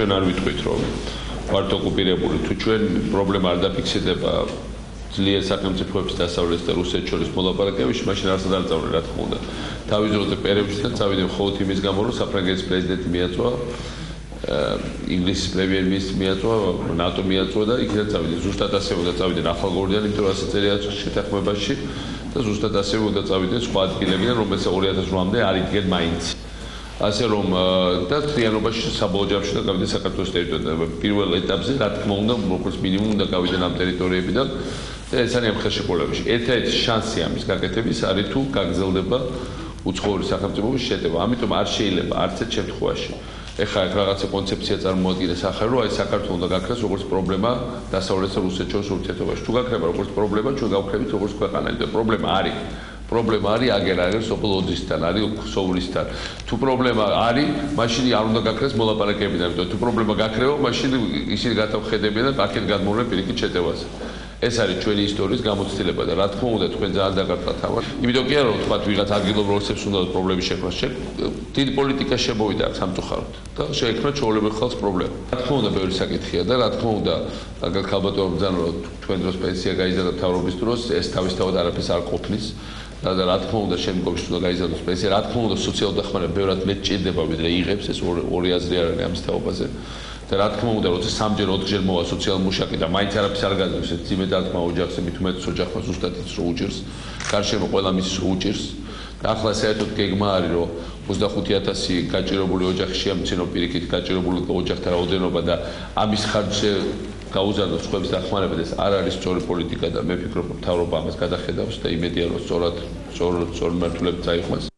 ჩვენ არ ვიტყვით რომ ვართ ოკუპირებული თუ ჩვენ პრობლემა არ დაფიქსირდება ძლიერ სახელმწიფოების დასავლეთ და რუსეთს შორის მოლაპარაკებაში მაშინ არასდროს არ წავნე რა თქმა უნდა თავის დროზე პერიოდიდან წავიდე მხოლოდ იმის გამო რომ საფრანგეთის პრეზიდენტი მიაწვა ინგლისის პრემიერ-მინისტრი მიაწვა ნატო მიაწვა და იქიდან წავიდე ზუსტად ასე უნდა წავიდე ახალგორიდან იმიტომ რომ ასე წერია შეთანხმებაში და ზუსტად ასე უნდა წავიდე სხვა ადგილებიდან რომელსაც 2008-მდე არ იდგენ მაინც ასე რომ და თლიანობაში საბოლოო ჯამში და გავიდე საქართველოს ტერიტორიიდან პირველ ეტაპზე რა თქმა უნდა როგორც მინიმუმ უნდა გავიდე ამ ტერიტორიებიდან და ეს არის ამ ხელშეკრულებაში ერთ-ერთი შანსი ამის გაკეთების არის თუ გაგრძელდება უცხოური სახელმწიფოების შეტევა ამიტომ არ შეიძლება არც ერთ შემთხვევაში ეხლა აქ რაღაცა კონცეფცია წარმოადგენს ახლა რომ აი საქართველოს უნდა გაქრეს როგორც პრობლემა დასავლეთ რუსეთს შორის ურთიერთობაში თუ გაქრება როგორც პრობლემა ჩვენ გავქრებით როგორც ქვეყანა და პრობლემა არის აგერ სოფელ ოძისთან არის ქსოვილისთან თუ პრობლემა არის მაშინ არ უნდა გაქრეს მოლაპარაკებიდან იმიტომ თუ პრობლემა გაქრება მაშინ ისინი გადავხედებიან და აქეთ გადმოვლენ პირიქით შეტევაზე ეს არის ჩვენი ისტორიის გამოცდილება და რა თქმა უნდა თქვენ ძალიან დაკარგავთ ამას იმიტომ კი არა რომ თქვა ვიღაც ადგილობრივ როლებს უნდა პრობლემის შექმნას დიდი პოლიტიკა შემოვიდა აქ სამწუხაროდ და შეექმნა ჩვეულებრივ ხალხს პრობლემა რა თქმა უნდა ბევრი საკითხია და რა თქმა უნდა მაგალ ქალბატონო ბრძანა რომ თქვენ დროს პენსია გაიზარდა მთავრობის დროს ეს თავისთავად არაფერს არ ყოფნის და რა თქმა უნდა შემდგომში უნდა გაიზარდოს პენსია რა თქმა უნდა სოციალურ დახმარება ბევრად მეტ ჭირდება ვიდრე იღებს ეს ორი აზრი არ არის ამის თაობაზე და რა თქმა უნდა როცა სამჯერ 4ჯერ მოვა სოციალურ მუშაკი და მაინც არაფერს არ გაძლევს ეს ძიმე დათმა ოჯახზე მით უმეტეს ოჯახმა ზუსტად ის რო უჭირს გარშემო ყველა მის უჭირს და ახლა საერთოდ გეგმა არის რომ 25000 გაჭირებული ოჯახი შეამცინო პირიქით გაჭირებული ოჯახთა რაოდენობა და ამის ხარჯზე გაუზარდოს სხვების დახმარება და ეს არ არის სწორი პოლიტიკა და მე ვფიქრობ რომ მთავრობა ამას გადახედავს და იმედია რომ სწორ მართლებს წაიყვანს